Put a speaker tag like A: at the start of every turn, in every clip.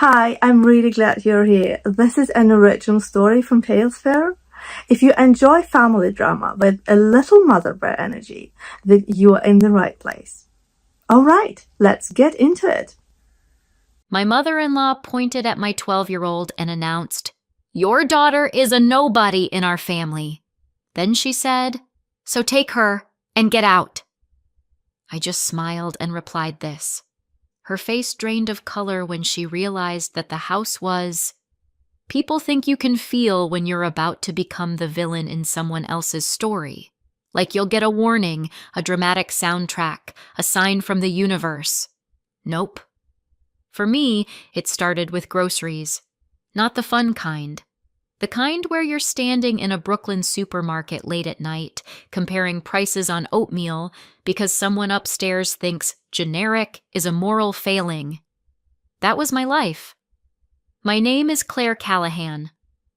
A: Hi, I'm really glad you're here. This is an original story from Tales Fair. If you enjoy family drama with a little mother bear energy, then you are in the right place. All right, let's get into it.
B: My mother-in-law pointed at my 12-year-old and announced, "Your daughter is a nobody in our family." Then she said, "So take her and get out." I just smiled and replied this. Her face drained of color when she realized that the house was... People think you can feel when you're about to become the villain in someone else's story. Like you'll get a warning, a dramatic soundtrack, a sign from the universe. Nope. For me, it started with groceries. Not the fun kind. The kind where you're standing in a Brooklyn supermarket late at night, comparing prices on oatmeal because someone upstairs thinks generic is a moral failing. That was my life. My name is Claire Callahan.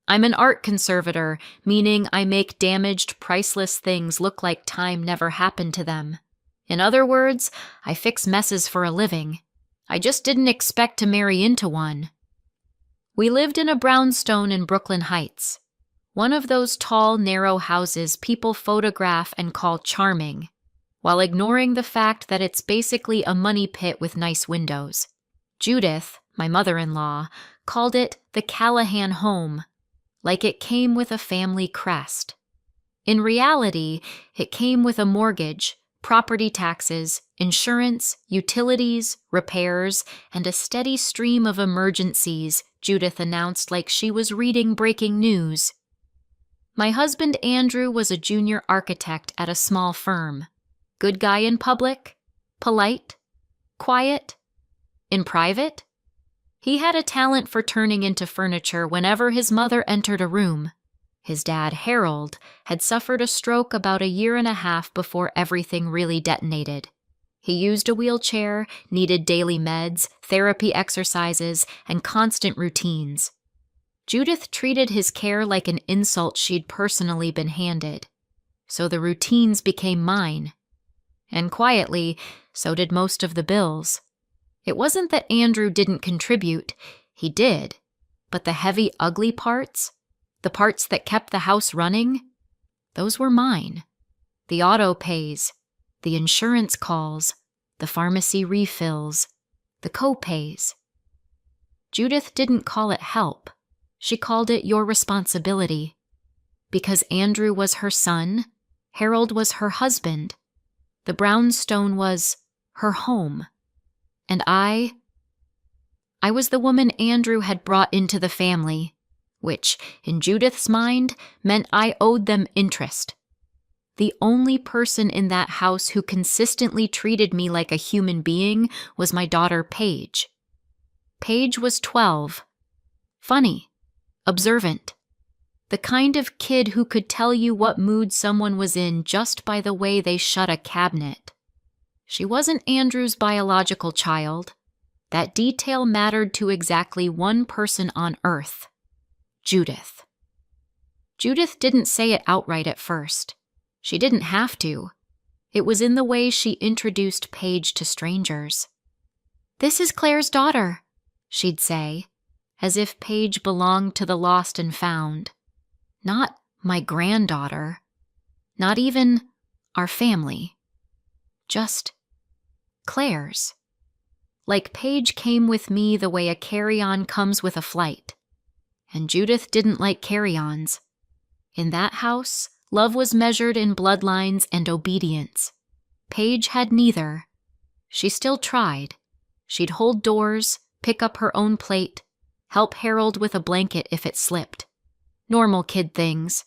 B: I'm an art conservator, meaning I make damaged, priceless things look like time never happened to them. In other words, I fix messes for a living. I just didn't expect to marry into one. We lived in a brownstone in Brooklyn Heights, one of those tall, narrow houses people photograph and call charming, while ignoring the fact that it's basically a money pit with nice windows. Judith, my mother-in-law, called it the Callahan home, like it came with a family crest. In reality, it came with a mortgage, property taxes, insurance, utilities, repairs, and a steady stream of emergencies, Judith announced like she was reading breaking news. My husband Andrew was a junior architect at a small firm. Good guy in public, polite, quiet. In private, he had a talent for turning into furniture whenever his mother entered a room. His dad, Harold, had suffered a stroke about a year and a half before everything really detonated. He used a wheelchair, needed daily meds, therapy exercises, and constant routines. Judith treated his care like an insult she'd personally been handed. So the routines became mine. And quietly, so did most of the bills. It wasn't that Andrew didn't contribute. He did. But the heavy, ugly parts, the parts that kept the house running, those were mine. The auto pays, the insurance calls, the pharmacy refills, the co-pays. Judith didn't call it help. She called it your responsibility. Because Andrew was her son, Harold was her husband. The brownstone was her home. And I was the woman Andrew had brought into the family, which, in Judith's mind, meant I owed them interest. The only person in that house who consistently treated me like a human being was my daughter Paige. Paige was 12. Funny, observant. The kind of kid who could tell you what mood someone was in just by the way they shut a cabinet. She wasn't Andrew's biological child. That detail mattered to exactly one person on Earth. Judith. Judith didn't say it outright at first. She didn't have to. It was in the way she introduced Paige to strangers. "This is Claire's daughter," she'd say, as if Paige belonged to the lost and found. Not my granddaughter. Not even our family. Just Claire's. Like Paige came with me the way a carry-on comes with a flight. And Judith didn't like carry-ons. In that house, love was measured in bloodlines and obedience. Paige had neither. She still tried. She'd hold doors, pick up her own plate, help Harold with a blanket if it slipped. Normal kid things.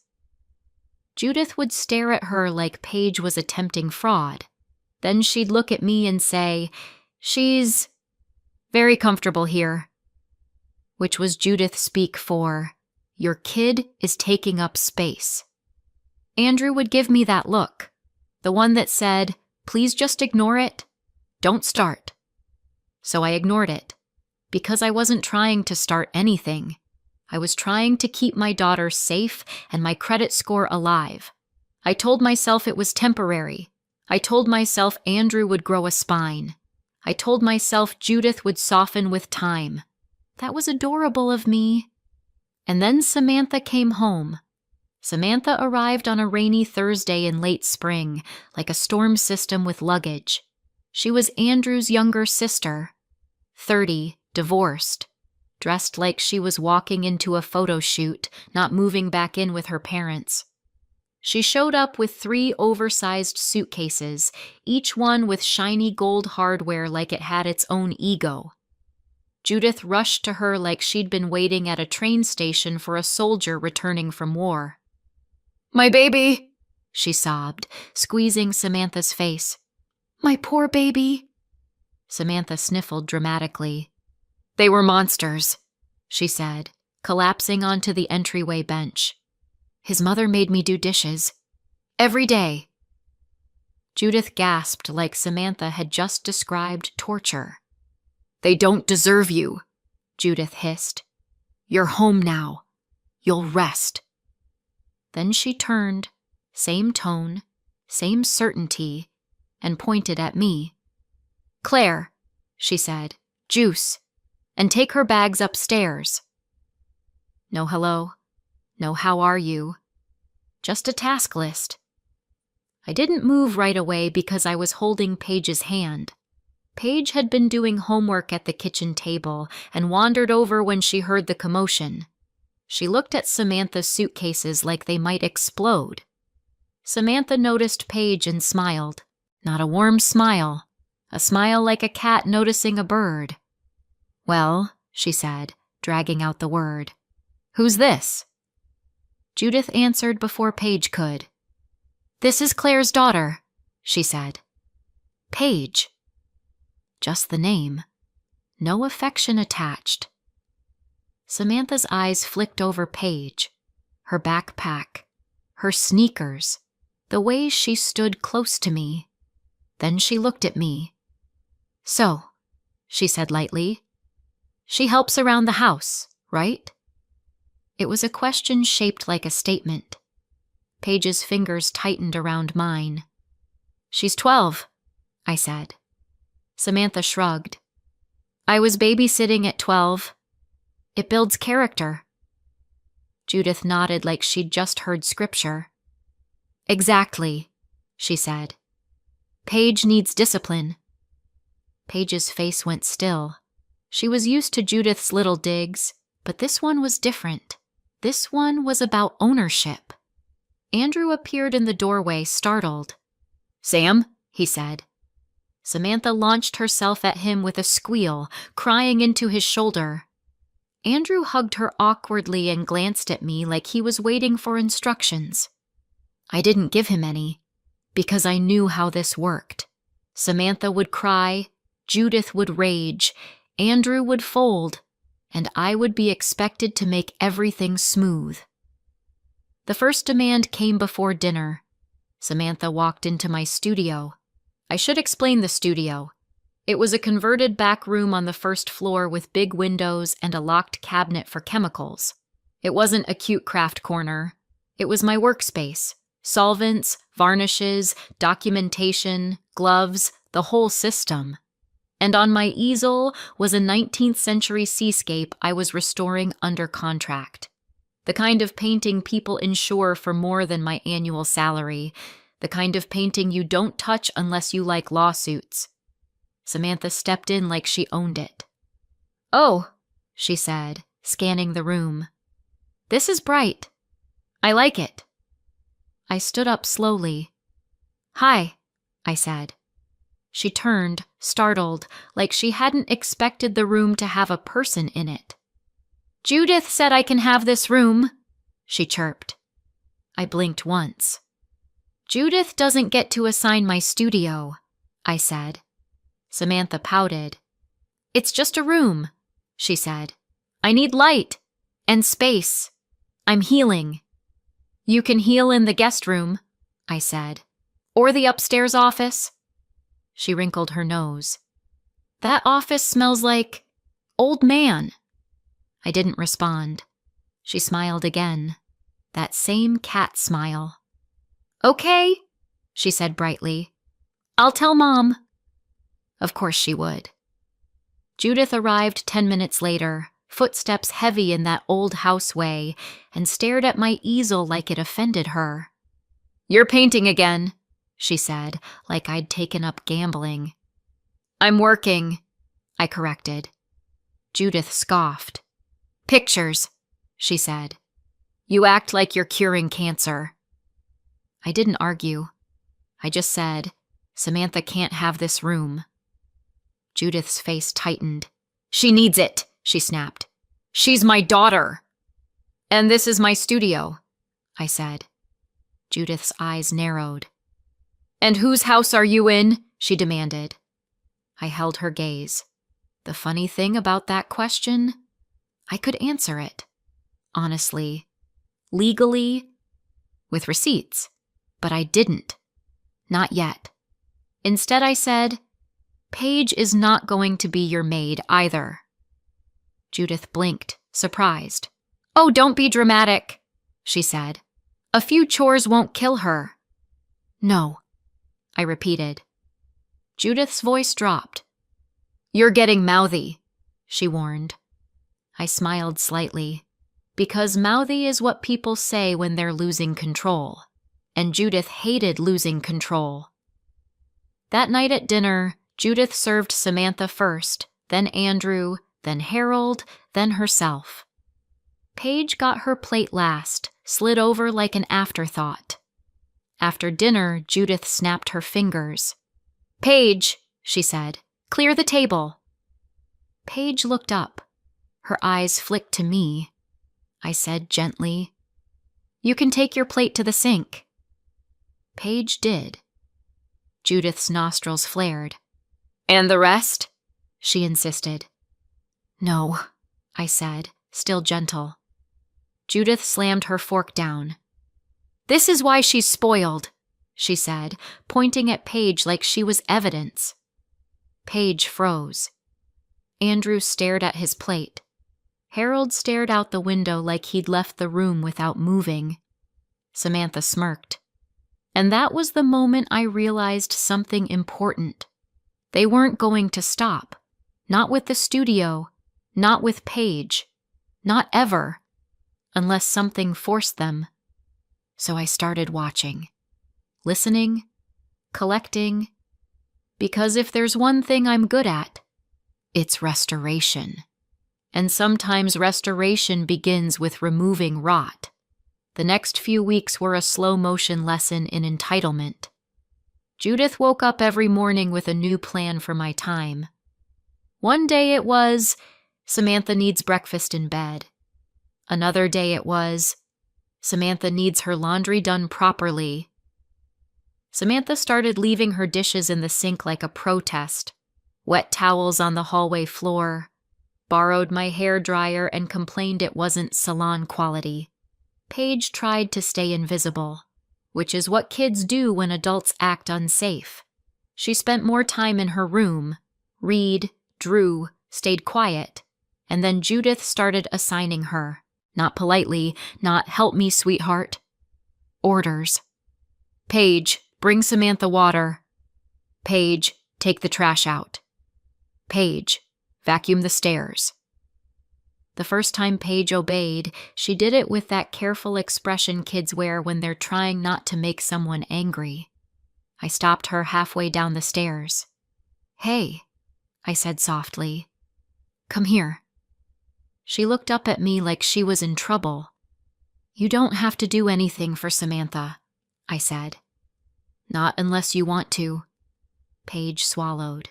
B: Judith would stare at her like Paige was attempting fraud. Then she'd look at me and say, "She's very comfortable here," which was Judith speak for, "Your kid is taking up space." Andrew would give me that look, the one that said, "Please just ignore it. Don't start." So I ignored it, because I wasn't trying to start anything. I was trying to keep my daughter safe and my credit score alive. I told myself it was temporary. I told myself Andrew would grow a spine. I told myself Judith would soften with time. That was adorable of me. And then Samantha came home. Samantha arrived on a rainy Thursday in late spring, like a storm system with luggage. She was Andrew's younger sister, 30, divorced, dressed like she was walking into a photo shoot, not moving back in with her parents. She showed up with 3 oversized suitcases, each one with shiny gold hardware like it had its own ego. Judith rushed to her like she'd been waiting at a train station for a soldier returning from war. "My baby," she sobbed, squeezing Samantha's face. "My poor baby." Samantha sniffled dramatically. "They were monsters," she said, collapsing onto the entryway bench. "His mother made me do dishes. Every day." Judith gasped like Samantha had just described torture. "They don't deserve you," Judith hissed. "You're home now. You'll rest." Then she turned, same tone, same certainty, and pointed at me. "Claire," she said, "juice, and take her bags upstairs." No hello, no how are you, just a task list. I didn't move right away because I was holding Paige's hand. Paige had been doing homework at the kitchen table and wandered over when she heard the commotion. She looked at Samantha's suitcases like they might explode. Samantha noticed Paige and smiled. Not a warm smile, a smile like a cat noticing a bird. "Well," she said, dragging out the word, "who's this?" Judith answered before Paige could. "This is Claire's daughter," she said. "Paige." Just the name. No affection attached. Samantha's eyes flicked over Paige, her backpack, her sneakers, the way she stood close to me. Then she looked at me. "So," she said lightly, "she helps around the house, right?" It was a question shaped like a statement. Paige's fingers tightened around mine. "She's 12, I said. Samantha shrugged. "I was babysitting at 12. It builds character." Judith nodded like she'd just heard scripture. "Exactly," she said. "Paige needs discipline." Paige's face went still. She was used to Judith's little digs, but this one was different. This one was about ownership. Andrew appeared in the doorway, startled. "Sam," he said. Samantha launched herself at him with a squeal, crying into his shoulder. Andrew hugged her awkwardly and glanced at me like he was waiting for instructions. I didn't give him any, because I knew how this worked. Samantha would cry, Judith would rage, Andrew would fold, and I would be expected to make everything smooth. The first demand came before dinner. Samantha walked into my studio. I should explain the studio. It was a converted back room on the first floor with big windows and a locked cabinet for chemicals. It wasn't a cute craft corner. It was my workspace. Solvents, varnishes, documentation, gloves, the whole system. And on my easel was a 19th century seascape I was restoring under contract. The kind of painting people insure for more than my annual salary. The kind of painting you don't touch unless you like lawsuits. Samantha stepped in like she owned it. "Oh," she said, scanning the room. "This is bright. I like it." I stood up slowly. "Hi," I said. She turned, startled, like she hadn't expected the room to have a person in it. "Judith said I can have this room," she chirped. I blinked once. "Judith doesn't get to assign my studio," I said. Samantha pouted. "It's just a room," she said. "I need light and space. I'm healing." "You can heal in the guest room," I said. "Or the upstairs office." She wrinkled her nose. "That office smells like old man." I didn't respond. She smiled again. That same cat smile. "Okay," she said brightly. "I'll tell Mom." Of course she would. Judith arrived 10 minutes later, footsteps heavy in that old house way, and stared at my easel like it offended her. "You're painting again," she said, like I'd taken up gambling. "I'm working," I corrected. Judith scoffed. "Pictures," she said. "You act like you're curing cancer." I didn't argue. I just said, "Samantha can't have this room." Judith's face tightened. "She needs it," she snapped. "She's my daughter." "And this is my studio," I said. Judith's eyes narrowed. "And whose house are you in?" she demanded. I held her gaze. The funny thing about that question, I could answer it. Honestly. Legally. With receipts. But I didn't. Not yet. Instead, I said, "Paige is not going to be your maid either." Judith blinked, surprised. "Oh, don't be dramatic," she said. "A few chores won't kill her." "No," I repeated. Judith's voice dropped. "You're getting mouthy," she warned. I smiled slightly, because mouthy is what people say when they're losing control, and Judith hated losing control. That night at dinner, Judith served Samantha first, then Andrew, then Harold, then herself. Paige got her plate last, slid over like an afterthought. After dinner, Judith snapped her fingers. "Paige," she said, "clear the table." Paige looked up. Her eyes flicked to me. I said gently, "You can take your plate to the sink." Paige did. Judith's nostrils flared. "And the rest?" she insisted. "No," I said, still gentle. Judith slammed her fork down. "This is why she's spoiled," she said, pointing at Paige like she was evidence. Paige froze. Andrew stared at his plate. Harold stared out the window like he'd left the room without moving. Samantha smirked. And that was the moment I realized something important. They weren't going to stop. Not with the studio. Not with Paige. Not ever. Unless something forced them. So I started watching. Listening. Collecting. Because if there's one thing I'm good at, it's restoration. And sometimes restoration begins with removing rot. The next few weeks were a slow-motion lesson in entitlement. Judith woke up every morning with a new plan for my time. One day it was, Samantha needs breakfast in bed. Another day it was, Samantha needs her laundry done properly. Samantha started leaving her dishes in the sink like a protest. Wet towels on the hallway floor. Borrowed my hairdryer and complained it wasn't salon quality. Paige tried to stay invisible, which is what kids do when adults act unsafe. She spent more time in her room, read, drew, stayed quiet, and then Judith started assigning her, not politely, not "help me, sweetheart," orders. "Paige, bring Samantha water." "Paige, take the trash out." "Paige, vacuum the stairs." The first time Paige obeyed, she did it with that careful expression kids wear when they're trying not to make someone angry. I stopped her halfway down the stairs. "Hey," I said softly. "Come here." She looked up at me like she was in trouble. "You don't have to do anything for Samantha," I said. "Not unless you want to." Paige swallowed.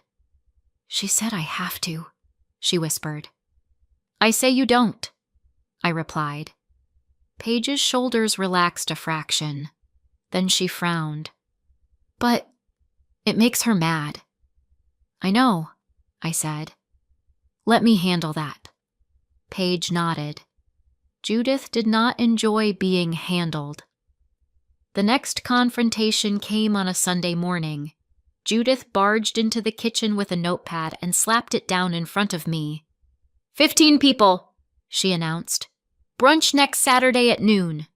B: "She said I have to," she whispered. "I say you don't," I replied. Paige's shoulders relaxed a fraction. Then she frowned. "But it makes her mad." "I know," I said. "Let me handle that." Paige nodded. Judith did not enjoy being handled. The next confrontation came on a Sunday morning. Judith barged into the kitchen with a notepad and slapped it down in front of me. 15 people, she announced. Brunch next Saturday at noon.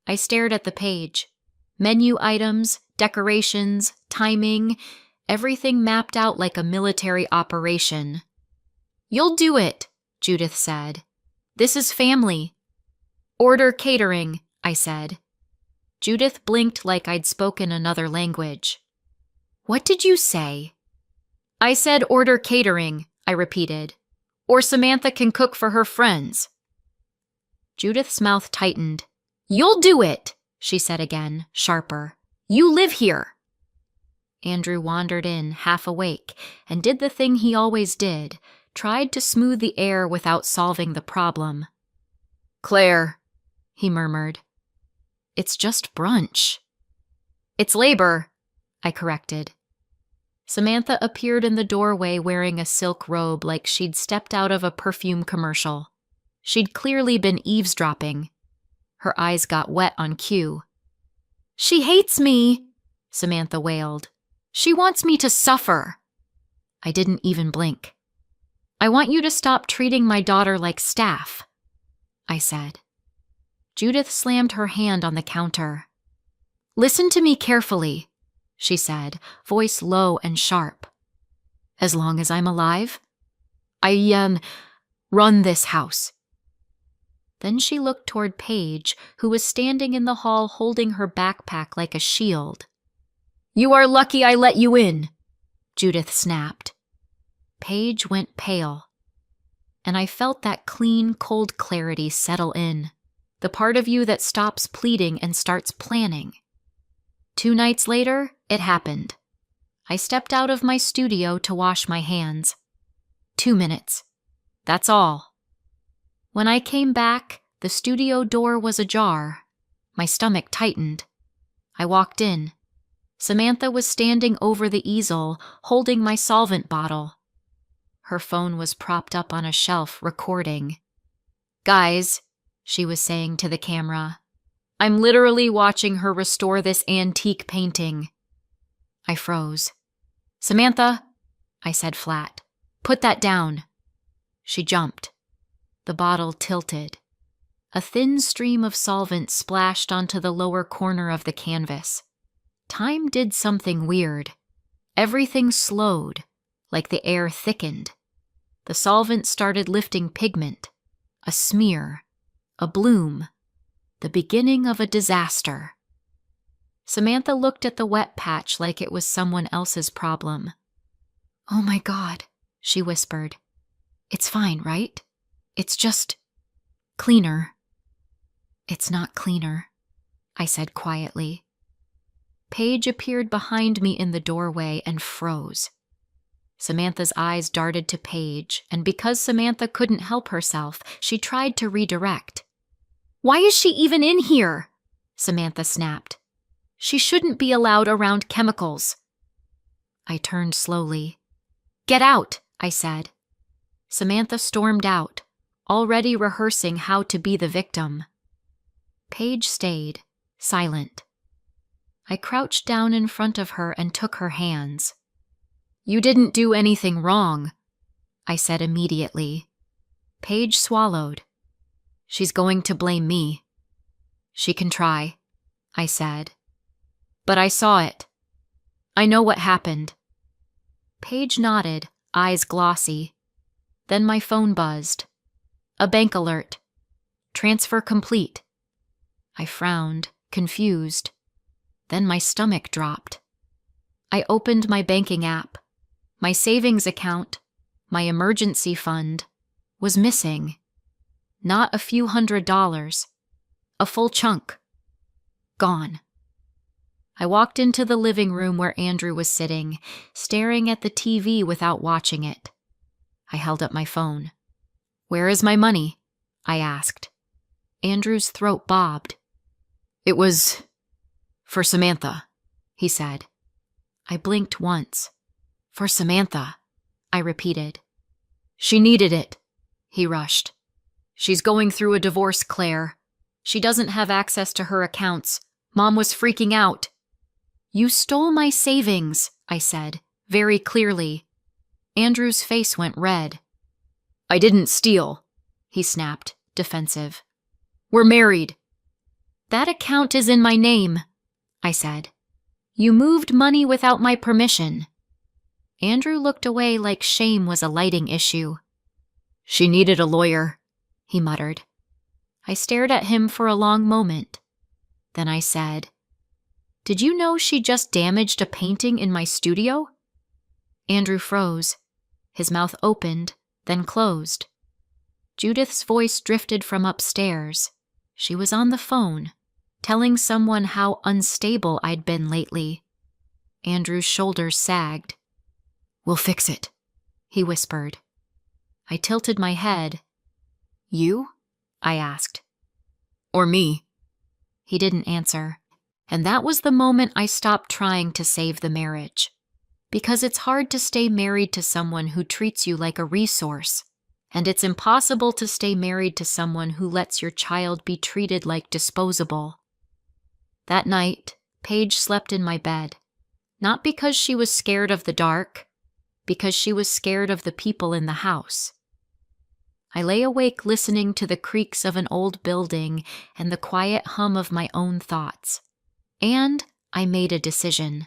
B: I stared at the page. Menu items, decorations, timing, everything mapped out like a military operation. "You'll do it," Judith said. "This is family." "Order catering," I said. Judith blinked like I'd spoken another language. "What did you say?" "I said order catering," I repeated. "Or Samantha can cook for her friends." Judith's mouth tightened. "You'll do it," she said again, sharper. "You live here." Andrew wandered in, half awake, and did the thing he always did, tried to smooth the air without solving the problem. "Claire," he murmured. "It's just brunch." "It's labor," I corrected. Samantha appeared in the doorway wearing a silk robe like she'd stepped out of a perfume commercial. She'd clearly been eavesdropping. Her eyes got wet on cue. "She hates me," Samantha wailed. "She wants me to suffer." I didn't even blink. "I want you to stop treating my daughter like staff," I said. Judith slammed her hand on the counter. "Listen to me carefully," she said, voice low and sharp. "As long as I'm alive, I run this house." Then she looked toward Paige, who was standing in the hall holding her backpack like a shield. "You are lucky I let you in," Judith snapped. Paige went pale, and I felt that clean, cold clarity settle in, the part of you that stops pleading and starts planning. 2 nights later, it happened. I stepped out of my studio to wash my hands. 2 minutes. That's all. When I came back, the studio door was ajar. My stomach tightened. I walked in. Samantha was standing over the easel, holding my solvent bottle. Her phone was propped up on a shelf, recording. "Guys," she was saying to the camera, "I'm literally watching her restore this antique painting." I froze. "Samantha," I said flat, "put that down." She jumped. The bottle tilted. A thin stream of solvent splashed onto the lower corner of the canvas. Time did something weird. Everything slowed, like the air thickened. The solvent started lifting pigment. A smear. A bloom. The beginning of a disaster. Samantha looked at the wet patch like it was someone else's problem. "Oh my God," she whispered. "It's fine, right? It's just cleaner." "It's not cleaner," I said quietly. Paige appeared behind me in the doorway and froze. Samantha's eyes darted to Paige, and because Samantha couldn't help herself, she tried to redirect. "Why is she even in here?" Samantha snapped. "She shouldn't be allowed around chemicals." I turned slowly. "Get out," I said. Samantha stormed out, already rehearsing how to be the victim. Paige stayed, silent. I crouched down in front of her and took her hands. "You didn't do anything wrong," I said immediately. Paige swallowed. "She's going to blame me." "She can try," I said. "But I saw it. I know what happened." Paige nodded, eyes glossy. Then my phone buzzed. A bank alert. "Transfer complete." I frowned, confused. Then my stomach dropped. I opened my banking app. My savings account, my emergency fund, was missing. Not a few $100s. A full chunk. Gone. I walked into the living room where Andrew was sitting, staring at the TV without watching it. I held up my phone. "Where is my money?" I asked. Andrew's throat bobbed. "It was for Samantha," he said. I blinked once. "For Samantha," I repeated. "She needed it," he rushed. "She's going through a divorce, Claire. She doesn't have access to her accounts. Mom was freaking out." "You stole my savings," I said, very clearly. Andrew's face went red. "I didn't steal," he snapped, defensive. "We're married." "That account is in my name," I said. "You moved money without my permission." Andrew looked away like shame was a lighting issue. She needed a lawyer, he muttered. I stared at him for a long moment. Then I said, Did you know she just damaged a painting in my studio? Andrew froze. His mouth opened, then closed. Judith's voice drifted from upstairs. She was on the phone, telling someone how unstable I'd been lately. Andrew's shoulders sagged. We'll fix it, he whispered. I tilted my head. You? I asked. Or me? He didn't answer. And that was the moment I stopped trying to save the marriage. Because it's hard to stay married to someone who treats you like a resource. And it's impossible to stay married to someone who lets your child be treated like disposable. That night, Paige slept in my bed. Not because she was scared of the dark, because she was scared of the people in the house. I lay awake listening to the creaks of an old building and the quiet hum of my own thoughts. And I made a decision.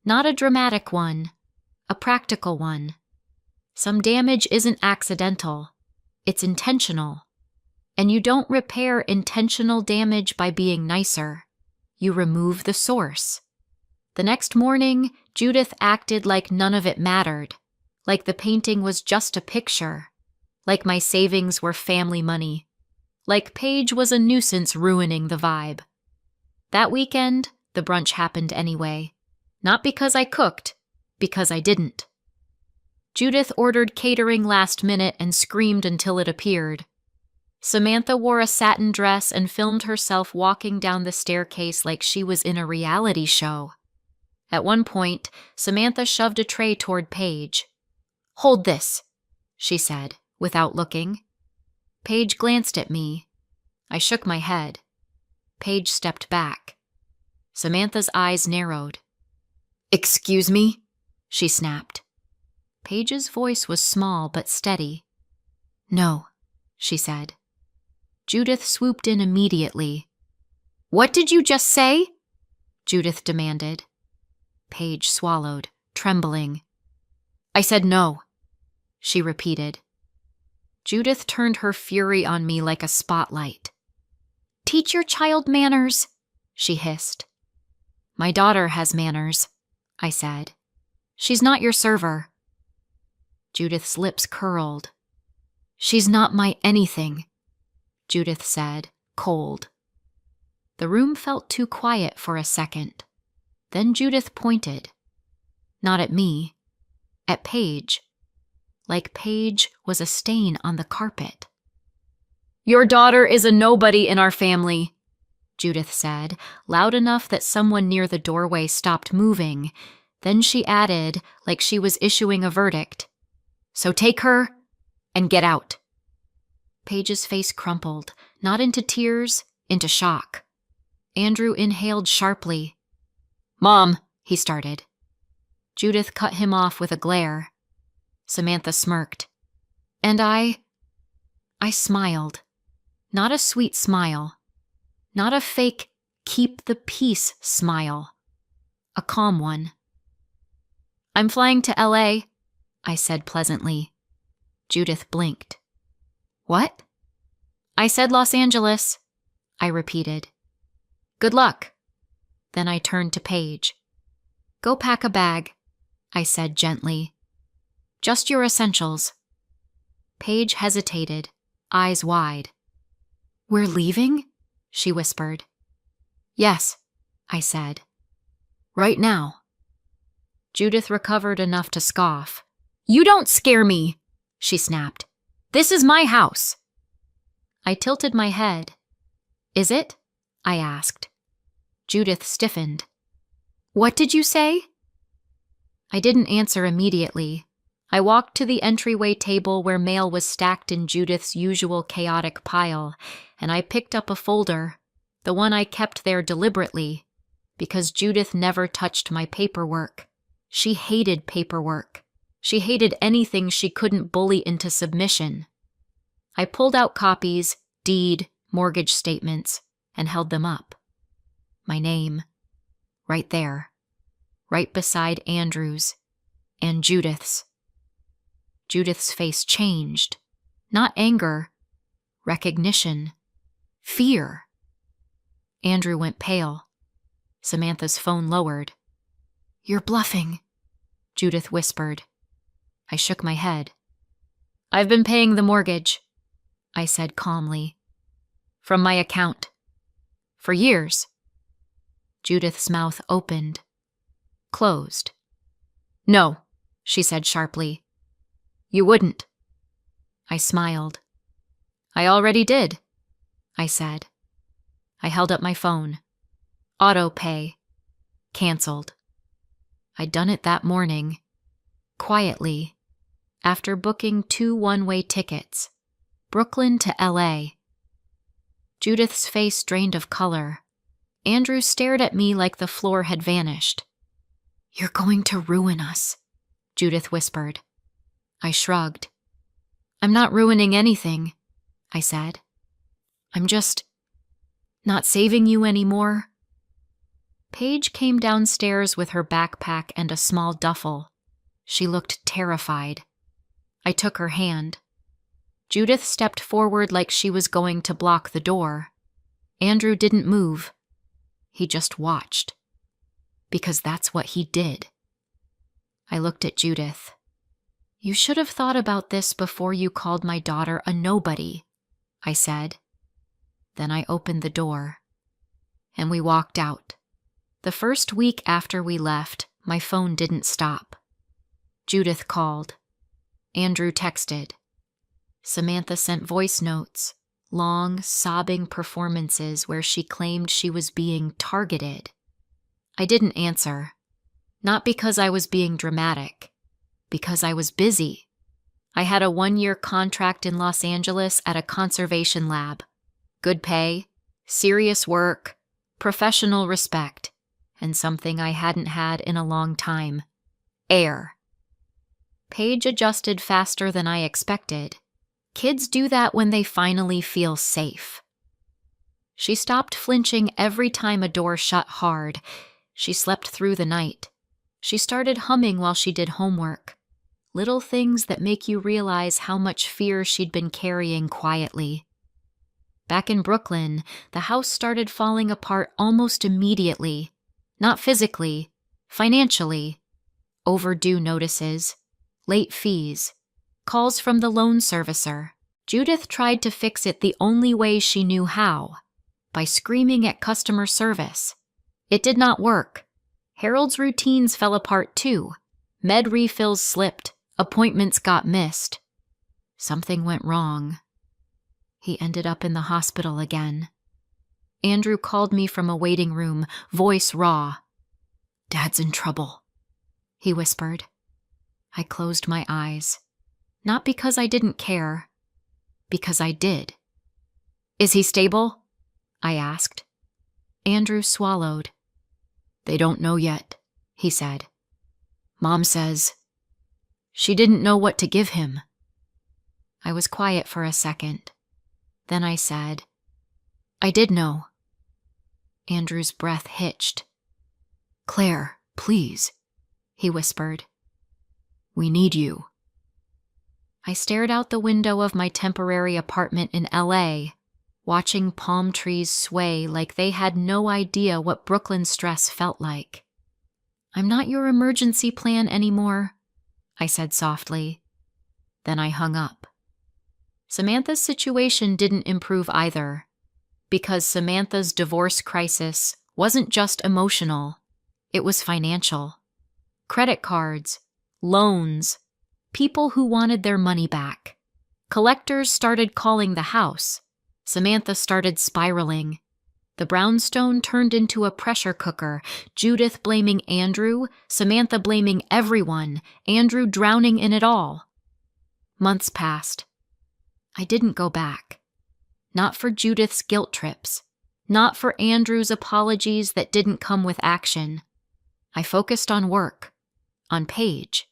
B: Not a dramatic one, a practical one. Some damage isn't accidental, it's intentional. And you don't repair intentional damage by being nicer. You remove the source. The next morning, Judith acted like none of it mattered, like the painting was just a picture, like my savings were family money, like Paige was a nuisance ruining the vibe. That weekend, the brunch happened anyway. Not because I cooked, because I didn't. Judith ordered catering last minute and screamed until it appeared. Samantha wore a satin dress and filmed herself walking down the staircase like she was in a reality show. At one point, Samantha shoved a tray toward Paige. Hold this, she said, without looking. Paige glanced at me. I shook my head. Paige stepped back. Samantha's eyes narrowed. Excuse me? She snapped. Paige's voice was small but steady. No, she said. Judith swooped in immediately. What did you just say? Judith demanded. Paige swallowed, trembling. I said no, she repeated. Judith turned her fury on me like a spotlight. Teach your child manners, she hissed. My daughter has manners, I said. She's not your server. Judith's lips curled. She's not my anything, Judith said, cold. The room felt too quiet for a second. Then Judith pointed. Not at me, at Paige. Like Paige was a stain on the carpet. Your daughter is a nobody in our family, Judith said, loud enough that someone near the doorway stopped moving. Then she added, like she was issuing a verdict. So take her and get out. Paige's face crumpled, not into tears, into shock. Andrew inhaled sharply. Mom, he started. Judith cut him off with a glare. Samantha smirked. And I smiled. Not a sweet smile. Not a fake, keep the peace smile. A calm one. I'm flying to LA, I said pleasantly. Judith blinked. What? I said Los Angeles, I repeated. Good luck. Then I turned to Paige. Go pack a bag, I said gently. Just your essentials. Paige hesitated, eyes wide. We're leaving? She whispered. Yes, I said. Right now. Judith recovered enough to scoff. You don't scare me, she snapped. This is my house. I tilted my head. Is it? I asked. Judith stiffened. What did you say? I didn't answer immediately. I walked to the entryway table where mail was stacked in Judith's usual chaotic pile, and I picked up a folder, the one I kept there deliberately, because Judith never touched my paperwork. She hated paperwork. She hated anything she couldn't bully into submission. I pulled out copies, deed, mortgage statements, and held them up. My name, right there, right beside Andrew's and Judith's. Judith's face changed. Not anger. Recognition. Fear. Andrew went pale. Samantha's phone lowered. "You're bluffing," Judith whispered. I shook my head. "I've been paying the mortgage," I said calmly. "From my account. For years." Judith's mouth opened. Closed. "No," she said sharply. "You wouldn't." I smiled. "I already did," I said. I held up my phone. Auto pay. Canceled. I'd done it that morning. Quietly. After booking 2 one-way tickets. Brooklyn to LA. Judith's face drained of color. Andrew stared at me like the floor had vanished. "You're going to ruin us," Judith whispered. I shrugged. "I'm not ruining anything," I said. "I'm just not saving you anymore." Paige came downstairs with her backpack and a small duffel. She looked terrified. I took her hand. Judith stepped forward like she was going to block the door. Andrew didn't move. He just watched. Because that's what he did. I looked at Judith. "You should have thought about this before you called my daughter a nobody," I said. Then I opened the door. And we walked out. The first week after we left, my phone didn't stop. Judith called. Andrew texted. Samantha sent voice notes, long, sobbing performances where she claimed she was being targeted. I didn't answer. Not because I was being dramatic. Because I was busy. I had a 1-year contract in Los Angeles at a conservation lab. Good pay, serious work, professional respect, and something I hadn't had in a long time. Air. Paige adjusted faster than I expected. Kids do that when they finally feel safe. She stopped flinching every time a door shut hard. She slept through the night. She started humming while she did homework. Little things that make you realize how much fear she'd been carrying quietly. Back in Brooklyn, the house started falling apart almost immediately. Not physically, financially. Overdue notices, late fees, calls from the loan servicer. Judith tried to fix it the only way she knew how, by screaming at customer service. It did not work. Harold's routines fell apart too. Med refills slipped. Appointments got missed. Something went wrong. He ended up in the hospital again. Andrew called me from a waiting room, voice raw. "Dad's in trouble," he whispered. I closed my eyes. Not because I didn't care. Because I did. "Is he stable?" I asked. Andrew swallowed. "They don't know yet," he said. "Mom says she didn't know what to give him." I was quiet for a second. Then I said, "I did know." Andrew's breath hitched. "Claire, please," he whispered. "We need you." I stared out the window of my temporary apartment in LA, watching palm trees sway like they had no idea what Brooklyn stress felt like. "I'm not your emergency plan anymore," I said softly. Then I hung up. Samantha's situation didn't improve either, because Samantha's divorce crisis wasn't just emotional, it was financial. Credit cards, loans, people who wanted their money back. Collectors started calling the house. Samantha started spiraling. The brownstone turned into a pressure cooker, Judith blaming Andrew, Samantha blaming everyone, Andrew drowning in it all. Months passed. I didn't go back. Not for Judith's guilt trips. Not for Andrew's apologies that didn't come with action. I focused on work, on Paige,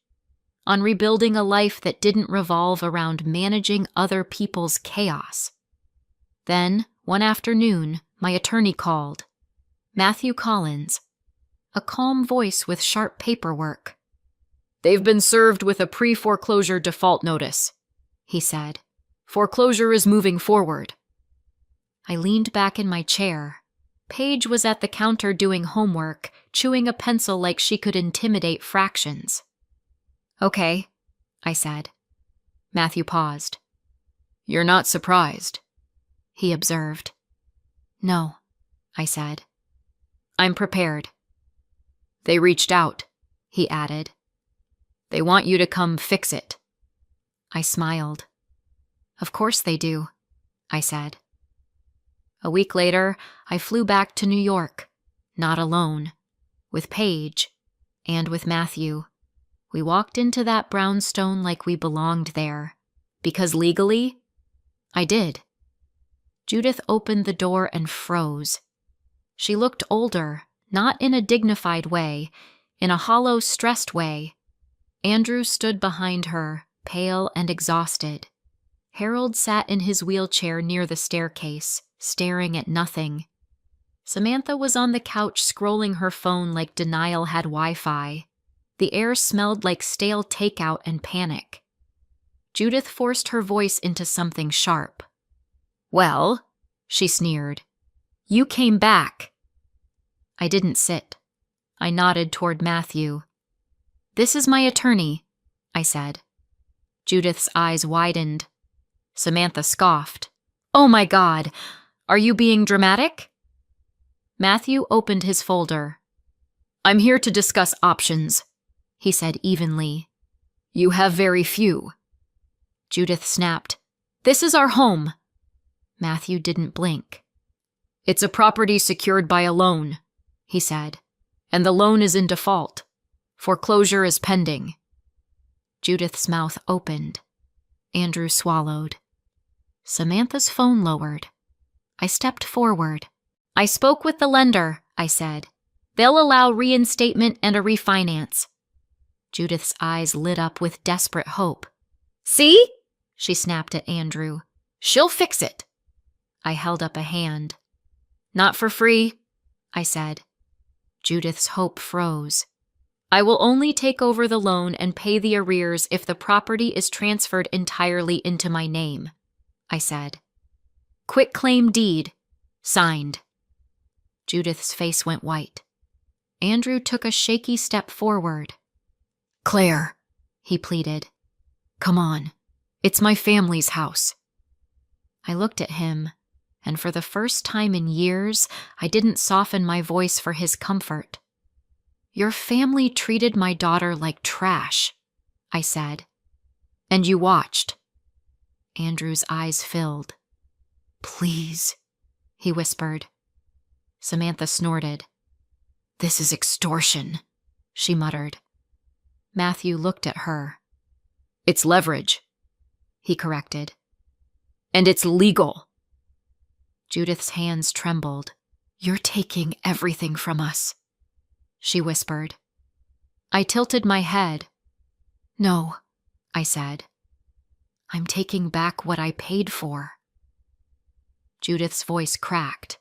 B: on rebuilding a life that didn't revolve around managing other people's chaos. Then, one afternoon, my attorney called. Matthew Collins. A calm voice with sharp paperwork. "They've been served with a pre-foreclosure default notice," he said, Foreclosure is moving forward. I leaned back in my chair. Paige was at the counter doing homework, chewing a pencil like she could intimidate fractions. Okay, I said. Matthew paused. You're not surprised, he observed. No, I said. I'm prepared. They reached out, he added. They want you to come fix it. I smiled. Of course they do, I said. A week later, I flew back to New York, not alone, with Paige and with Matthew. We walked into that brownstone like we belonged there, because legally, I did. Judith opened the door and froze. She looked older, not in a dignified way, in a hollow, stressed way. Andrew stood behind her, pale and exhausted. Harold sat in his wheelchair near the staircase, staring at nothing. Samantha was on the couch scrolling her phone like denial had Wi-Fi. The air smelled like stale takeout and panic. Judith forced her voice into something sharp. Well, she sneered, you came back. I didn't sit. I nodded toward Matthew. This is my attorney, I said. Judith's eyes widened. Samantha scoffed. Oh my God, are you being dramatic? Matthew opened his folder. I'm here to discuss options, he said evenly. You have very few. Judith snapped. This is our home. Matthew didn't blink. It's a property secured by a loan, he said, and the loan is in default. Foreclosure is pending. Judith's mouth opened. Andrew swallowed. Samantha's phone lowered. I stepped forward. I spoke with the lender, I said. They'll allow reinstatement and a refinance. Judith's eyes lit up with desperate hope. See? She snapped at Andrew. She'll fix it. I held up a hand. Not for free, I said. Judith's hope froze. I will only take over the loan and pay the arrears if the property is transferred entirely into my name, I said. Quitclaim deed. Signed. Judith's face went white. Andrew took a shaky step forward. Claire, he pleaded. Come on. It's my family's house. I looked at him, and for the first time in years, I didn't soften my voice for his comfort. Your family treated my daughter like trash, I said. And you watched. Andrew's eyes filled. Please, he whispered. Samantha snorted. This is extortion, she muttered. Matthew looked at her. It's leverage, he corrected. And it's legal. Judith's hands trembled. You're taking everything from us, she whispered. I tilted my head. No, I said. I'm taking back what I paid for. Judith's voice cracked.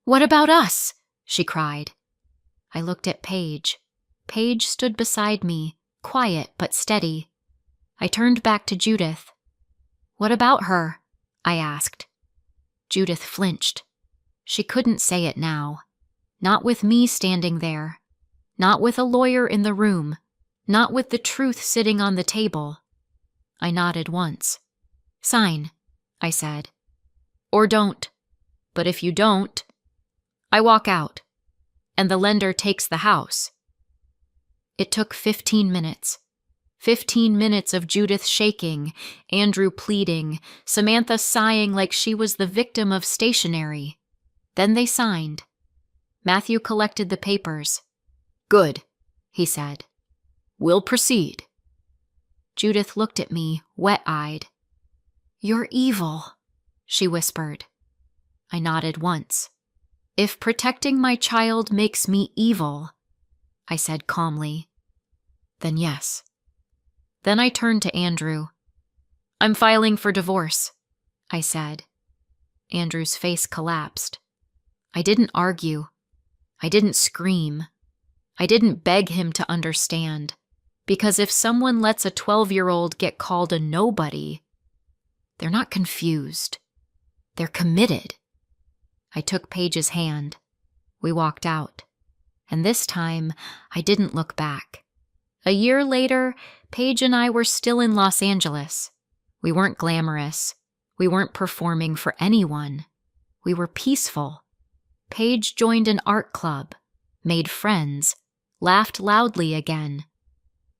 B: What about us? She cried. I looked at Paige. Paige stood beside me, quiet but steady. I turned back to Judith. What about her? I asked. Judith flinched. She couldn't say it now. Not with me standing there. Not with a lawyer in the room. Not with the truth sitting on the table. I nodded once. Sign, I said. Or don't. But if you don't, I walk out, and the lender takes the house. It took 15 minutes. 15 minutes of Judith shaking, Andrew pleading, Samantha sighing like she was the victim of stationery. Then they signed. Matthew collected the papers. Good, he said. We'll proceed. Judith looked at me, wet-eyed. You're evil, she whispered. I nodded once. If protecting my child makes me evil, I said calmly, then yes. Then I turned to Andrew. I'm filing for divorce, I said. Andrew's face collapsed. I didn't argue. I didn't scream. I didn't beg him to understand, because if someone lets a 12-year-old get called a nobody, They're not confused. They're committed. I took Paige's hand. We walked out. And this time, I didn't look back. A year later, Paige and I were still in Los Angeles. We weren't glamorous. We weren't performing for anyone. We were peaceful. Paige joined an art club, made friends, laughed loudly again.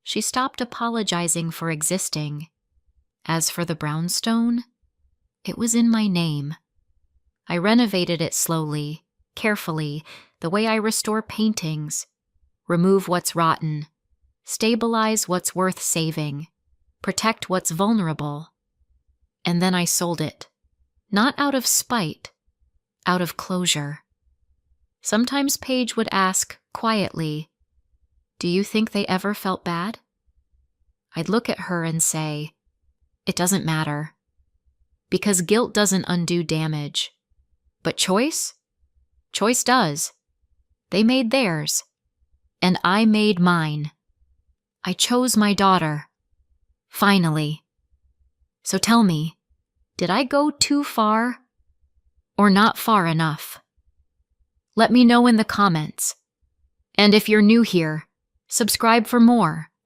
B: She stopped apologizing for existing. As for the brownstone, it was in my name. I renovated it slowly, carefully, the way I restore paintings, remove what's rotten, stabilize what's worth saving, protect what's vulnerable. And then I sold it, not out of spite, out of closure. Sometimes Paige would ask, quietly, "Do you think they ever felt bad?" I'd look at her and say, "It doesn't matter. Because guilt doesn't undo damage. But choice? Choice does. They made theirs. And I made mine. I chose my daughter. Finally. So tell me, did I go too far? Or not far enough? Let me know in the comments. And if you're new here, subscribe for more.